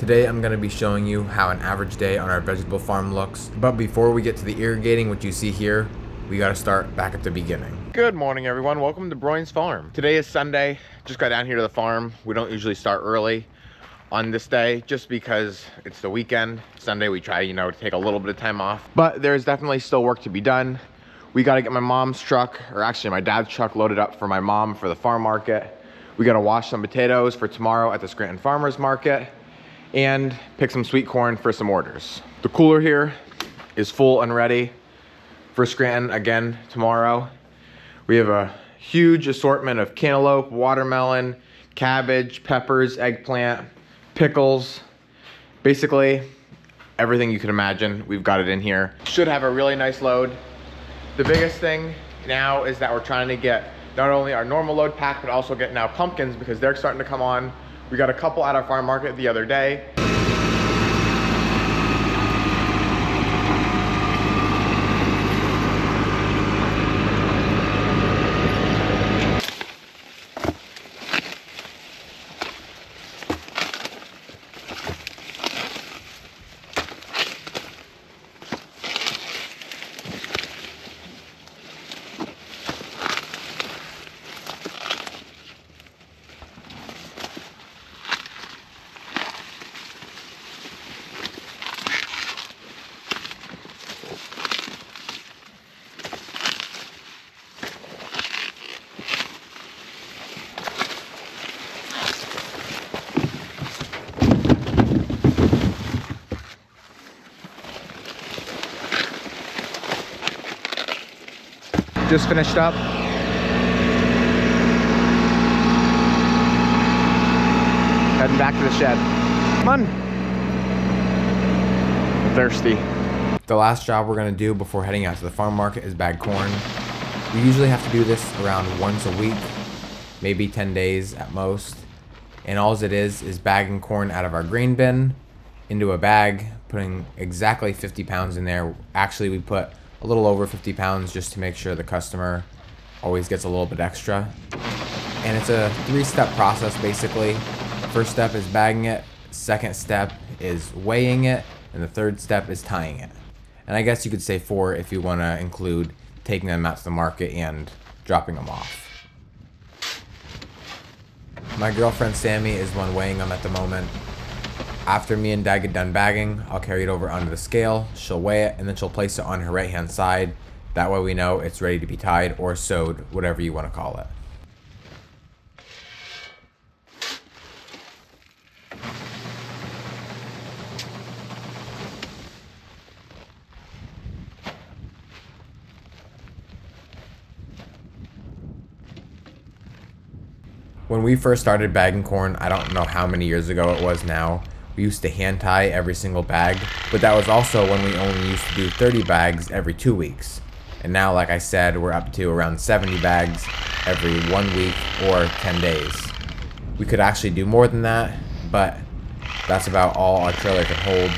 Today I'm going to be showing you how an average day on our vegetable farm looks. But before we get to the irrigating, which you see here, we got to start back at the beginning. Good morning, everyone. Welcome to Broyans Farm. Today is Sunday. Just got down here to the farm. We don't usually start early on this day just because it's the weekend. Sunday we try, to take a little bit of time off. But there's definitely still work to be done. We got to get my mom's truck, or actually my dad's truck, loaded up for my mom for the farm market. We got to wash some potatoes for tomorrow at the Scranton Farmers Market and pick some sweet corn for some orders. The cooler here is full and ready for Scranton again tomorrow. We have a huge assortment of cantaloupe, watermelon, cabbage, peppers, eggplant, pickles. Basically, everything you can imagine, we've got it in here. Should have a really nice load. The biggest thing now is that we're trying to get not only our normal load pack, but also get now pumpkins because they're starting to come on. We got a couple at our farm market the other day. Just finished up. Heading back to the shed. Come on. I'm thirsty. The last job we're going to do before heading out to the farm market is bag corn. We usually have to do this around once a week, maybe 10 days at most. And all it is bagging corn out of our grain bin into a bag, putting exactly 50 pounds in there. Actually, we put a little over 50 pounds just to make sure the customer always gets a little bit extra. And it's a 3-step process basically. First step is bagging it, second step is weighing it, and the third step is tying it. And I guess you could say 4 if you want to include taking them out to the market and dropping them off. My girlfriend Sammy is one weighing them at the moment. After me and Dad get done bagging, I'll carry it over onto the scale, she'll weigh it, and then she'll place it on her right hand side. That way we know it's ready to be tied or sewed, whatever you want to call it. When we first started bagging corn, I don't know how many years ago it was now, we used to hand tie every single bag, but that was also when we only used to do 30 bags every 2 weeks. And now, like I said, we're up to around 70 bags every 1 week or 10 days. We could actually do more than that, but that's about all our trailer can hold.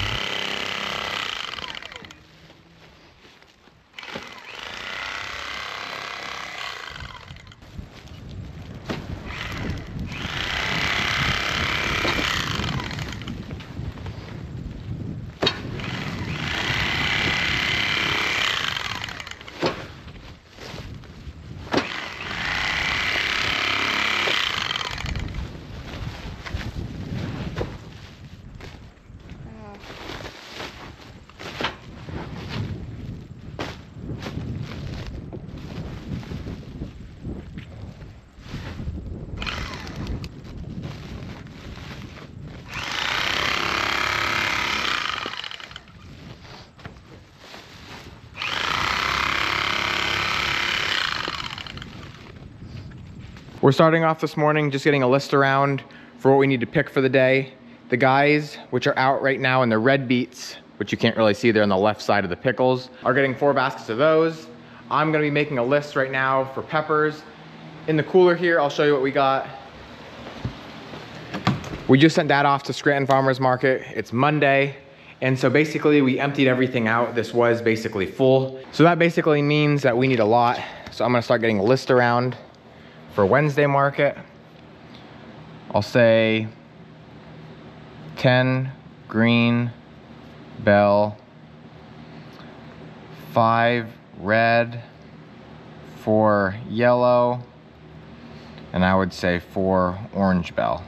We're starting off this morning just getting a list around for what we need to pick for the day. The guys, which are out right now in the red beets, which you can't really see there on the left side of the pickles, are getting 4 baskets of those. I'm gonna be making a list right now for peppers. In the cooler here, I'll show you what we got. We just sent Dad off to Scranton Farmers Market. It's Monday. And so basically we emptied everything out. This was basically full. So that basically means that we need a lot. So I'm gonna start getting a list around for Wednesday market. I'll say 10 green bell, 5 red, 4 yellow, and I would say 4 orange bell.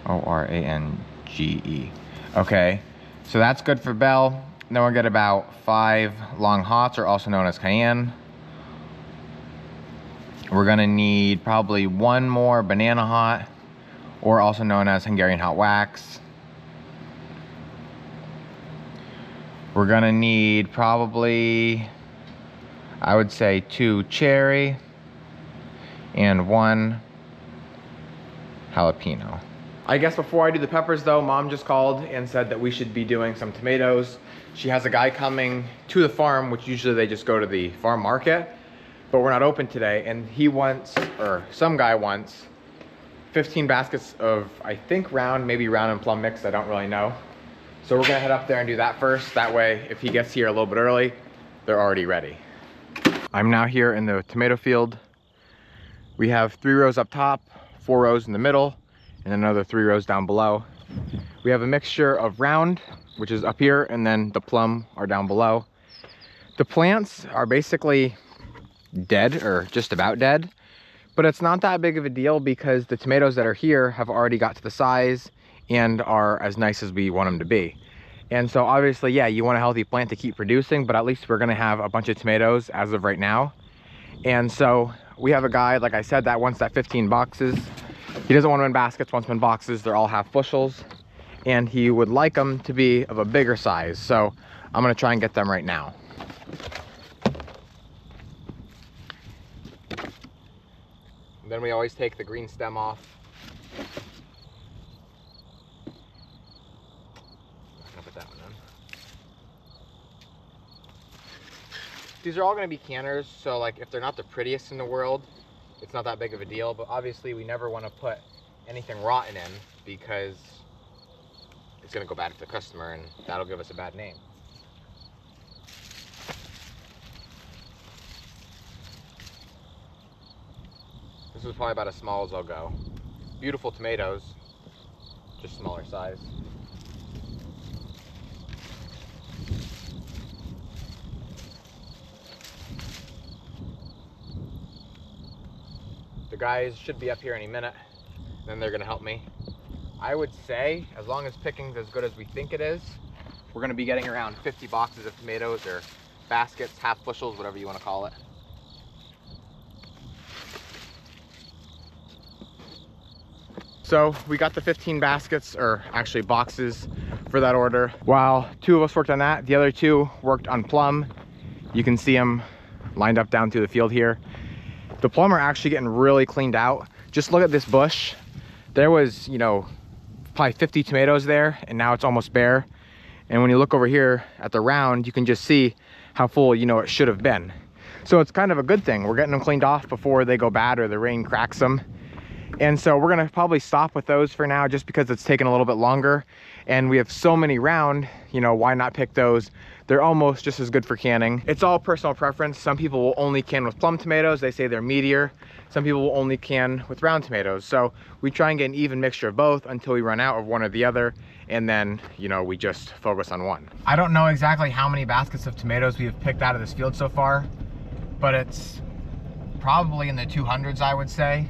O-R-A-N-G-E. Okay, so that's good for bell. Then we'll get about 5 long hots, or also known as cayenne. We're gonna need probably 1 more banana hot, or also known as Hungarian hot wax. We're gonna need probably, I would say 2 cherry and 1 jalapeno. I guess before I do the peppers though, Mom just called and said that we should be doing some tomatoes. She has a guy coming to the farm, which usually they just go to the farm market, but we're not open today, and he wants, or some guy wants, 15 baskets of, I think round, maybe round and plum mix, I don't really know. So we're gonna head up there and do that first. That way, if he gets here a little bit early, they're already ready. I'm now here in the tomato field. We have 3 rows up top, 4 rows in the middle, and another 3 rows down below. We have a mixture of round, which is up here, and then the plum are down below. The plants are basically dead, or just about dead, but it's not that big of a deal because the tomatoes that are here have already got to the size and are as nice as we want them to be. And so obviously, yeah, you want a healthy plant to keep producing, but at least we're gonna have a bunch of tomatoes as of right now. And so we have a guy, like I said, that wants that 15 boxes. He doesn't want them in baskets, wants them in boxes. They're all half bushels, and he would like them to be of a bigger size. So I'm gonna try and get them right now. And then we always take the green stem off. I'll put that one in. These are all gonna be canners, so like if they're not the prettiest in the world, it's not that big of a deal, but obviously we never want to put anything rotten in because it's going to go bad for the customer and that'll give us a bad name. This is probably about as small as I'll go. Beautiful tomatoes, just smaller size. The guys should be up here any minute, then they're gonna help me. I would say, as long as picking's as good as we think it is, we're gonna be getting around 50 boxes of tomatoes, or baskets, half bushels, whatever you wanna call it. So we got the 15 baskets, or actually boxes, for that order. While 2 of us worked on that, the other 2 worked on plum. You can see them lined up down through the field here. The plum are actually getting really cleaned out. Just look at this bush. There was, you know, probably 50 tomatoes there, and now it's almost bare. And when you look over here at the round, you can just see how full, you know, it should have been. So it's kind of a good thing. We're getting them cleaned off before they go bad or the rain cracks them. And so we're gonna probably stop with those for now, just because it's taken a little bit longer. And we have so many round, you know, why not pick those? They're almost just as good for canning. It's all personal preference. Some people will only can with plum tomatoes. They say they're meatier. Some people will only can with round tomatoes. So we try and get an even mixture of both until we run out of one or the other. And then, you know, we just focus on one. I don't know exactly how many baskets of tomatoes we have picked out of this field so far, but it's probably in the 200s, I would say.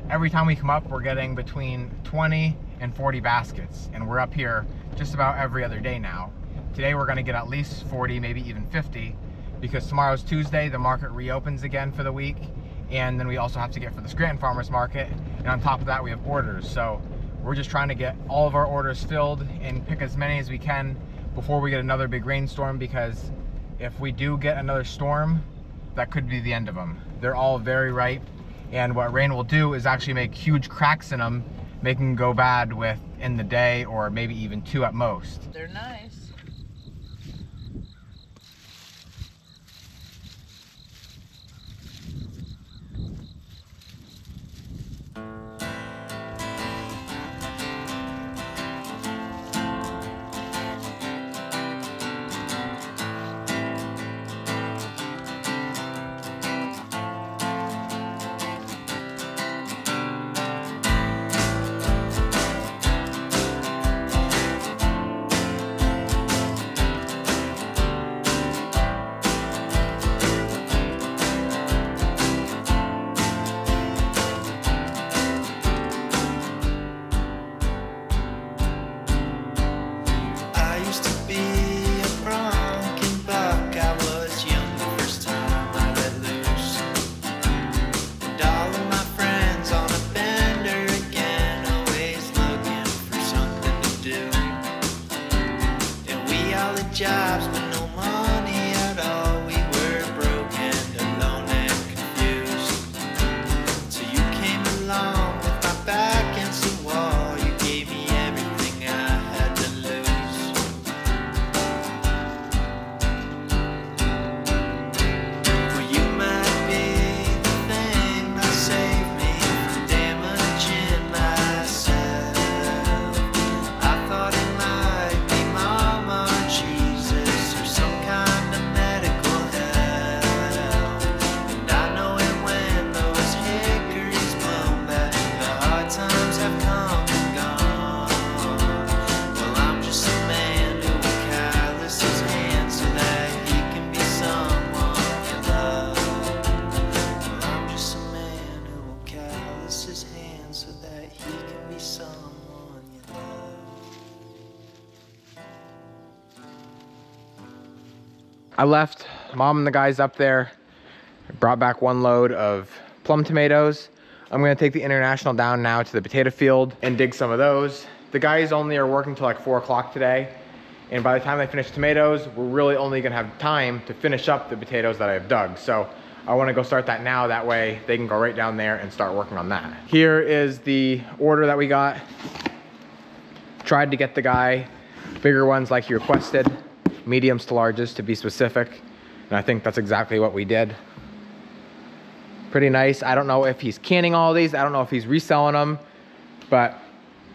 Every time we come up, we're getting between 20 and 40 baskets, and we're up here just about every other day now. Today we're gonna get at least 40, maybe even 50, because tomorrow's Tuesday, the market reopens again for the week, and then we also have to get for the Scranton Farmers Market, and on top of that we have orders. So we're just trying to get all of our orders filled and pick as many as we can before we get another big rainstorm, because if we do get another storm, that could be the end of them. They're all very ripe, and what rain will do is actually make huge cracks in them, making them go bad within the day, or maybe even 2 at most. They're nice. be a bronc buck. I was young the first time I let loose. And all of my friends on a bender again, always looking for something to do. And we all had jobs but no money at all. We were broken, alone and confused. So you came along with my back against the wall. You gave me everything I had to lose. Well, you might be the thing that saved me from damaging myself. I thought it might be Mama or Jesus or some kind of medical help. And I know it when those hickories blow that the hard times have come and gone. Well, I'm just a man who will callous his hands so that he can be someone you love. Well, I'm just a man who will callous his hands so that he can be someone you love. I left Mom and the guys up there, brought back 1 load of plum tomatoes. I'm gonna take the International down now to the potato field and dig some of those. The guys only are working till like 4 o'clock today. And by the time they finish tomatoes, we're really only gonna have time to finish up the potatoes that I've dug. So I wanna go start that now. That way they can go right down there and start working on that. Here is the order that we got. Tried to get the guy bigger ones like he requested, mediums to larges to be specific. And I think that's exactly what we did. Pretty nice. I don't know if he's canning all of these. I don't know if he's reselling them, but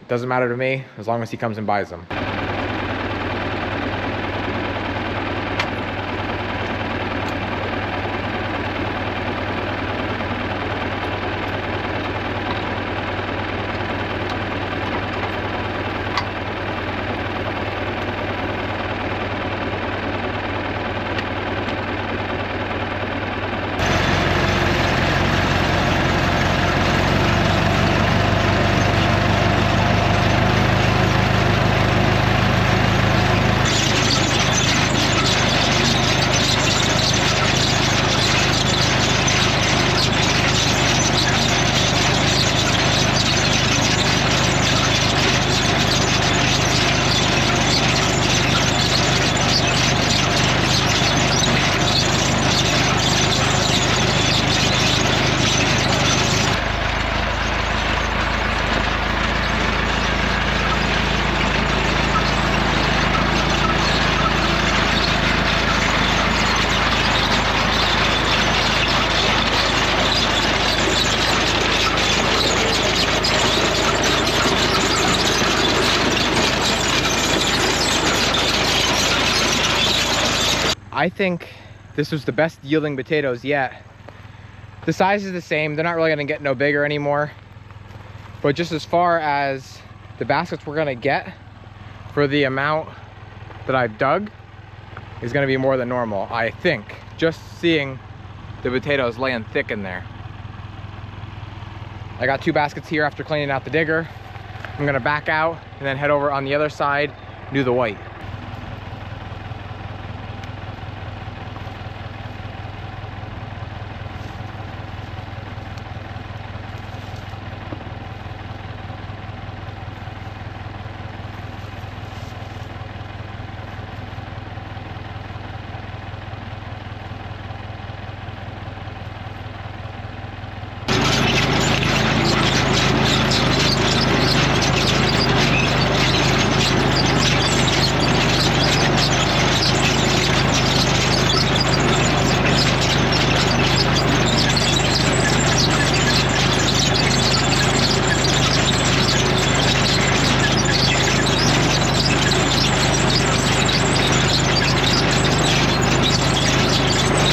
it doesn't matter to me as long as he comes and buys them. I think this was the best yielding potatoes yet. The size is the same. They're not really gonna get no bigger anymore. But just as far as the baskets we're gonna get for the amount that I've dug is gonna be more than normal, I think. Just seeing the potatoes laying thick in there. I got 2 baskets here after cleaning out the digger. I'm gonna back out and then head over on the other side, do the white.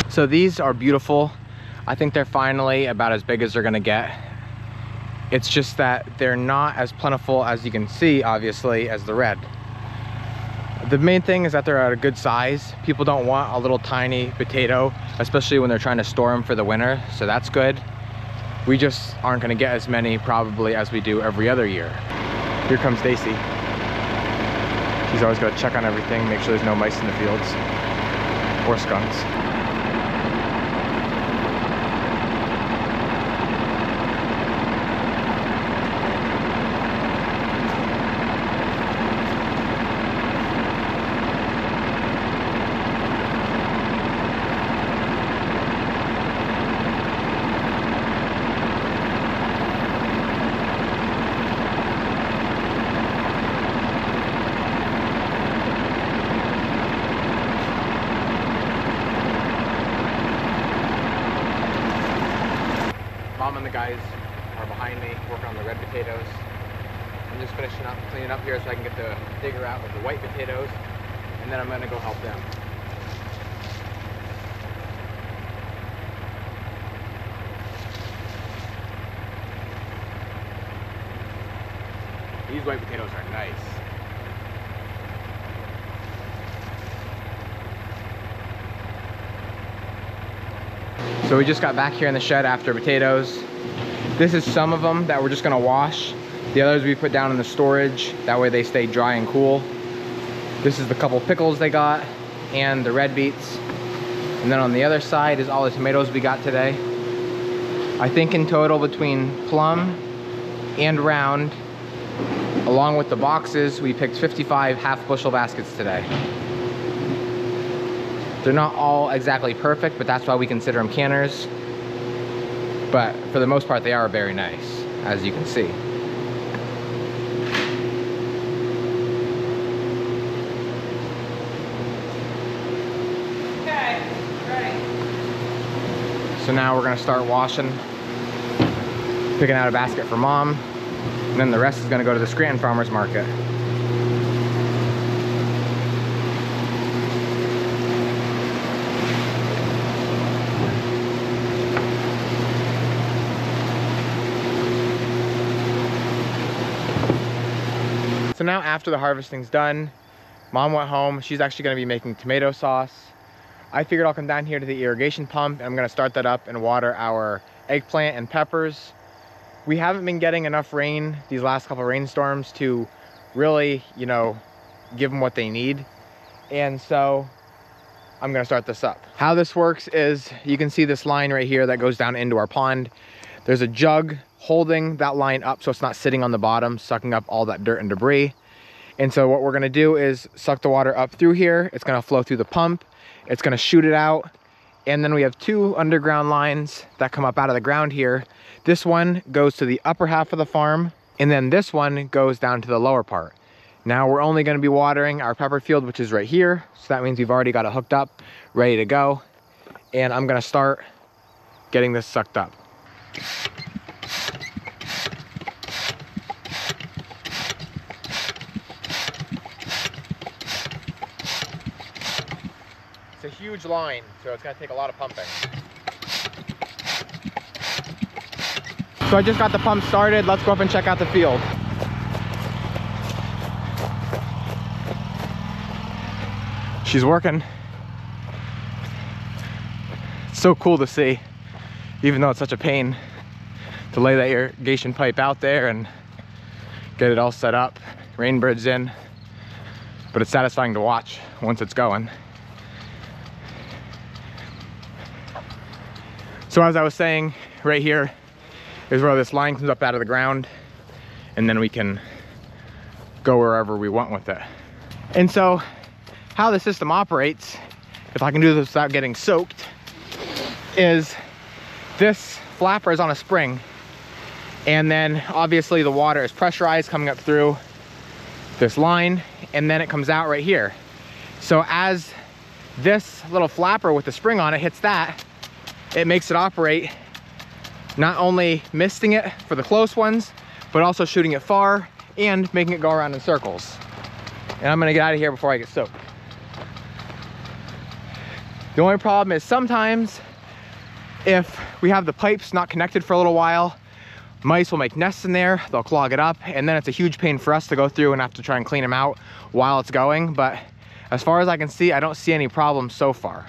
So these are beautiful. I think they're finally about as big as they're gonna get. It's just that they're not as plentiful as you can see, obviously, as the red. The main thing is that they're at a good size. People don't want a little tiny potato, especially when they're trying to store them for the winter, so that's good. We just aren't gonna get as many probably as we do every other year. Here comes Stacy. He's always got to check on everything, make sure there's no mice in the fields or skunks. Mom and the guys are behind me working on the red potatoes. I'm just finishing up, cleaning up here so I can get the digger out with the white potatoes, and then I'm gonna go help them. These white potatoes are nice. So we just got back here in the shed after potatoes. This is some of them that we're just gonna wash. The others we put down in the storage. That way they stay dry and cool. This is the couple pickles they got and the red beets. And then on the other side is all the tomatoes we got today. I think in total between plum and round, along with the boxes, we picked 55 half bushel baskets today. They're not all exactly perfect, but that's why we consider them canners. But for the most part, they are very nice, as you can see. Okay, ready. So now we're gonna start washing, picking out a basket for Mom, and then the rest is gonna go to the Scranton Farmers Market. So now after the harvesting's done, Mom went home. She's actually gonna be making tomato sauce. I figured I'll come down here to the irrigation pump and I'm gonna start that up and water our eggplant and peppers. We haven't been getting enough rain these last couple rainstorms to really, you know, give them what they need. And so I'm gonna start this up. How this works is you can see this line right here that goes down into our pond. There's a jug holding that line up so it's not sitting on the bottom, sucking up all that dirt and debris. And so what we're gonna do is suck the water up through here. It's gonna flow through the pump. It's gonna shoot it out. And then we have two underground lines that come up out of the ground here. This one goes to the upper half of the farm, and then this one goes down to the lower part. Now we're only gonna be watering our pepper field, which is right here. So that means we've already got it hooked up, ready to go. And I'm gonna start getting this sucked up. It's a huge line, so it's gonna take a lot of pumping. So I just got the pump started. Let's go up and check out the field. She's working. It's so cool to see, even though it's such a pain to lay that irrigation pipe out there and get it all set up, rain birds in, but it's satisfying to watch once it's going. So as I was saying, right here is where this line comes up out of the ground, and then we can go wherever we want with it. And so how the system operates, if I can do this without getting soaked, is this flapper is on a spring, and then obviously the water is pressurized coming up through this line, and then it comes out right here. So as this little flapper with the spring on it hits that, it makes it operate, not only misting it for the close ones, but also shooting it far and making it go around in circles. And I'm gonna get out of here before I get soaked. The only problem is sometimes if we have the pipes not connected for a little while, mice will make nests in there, they'll clog it up, and then it's a huge pain for us to go through and have to try and clean them out while it's going. But as far as I can see, I don't see any problems so far.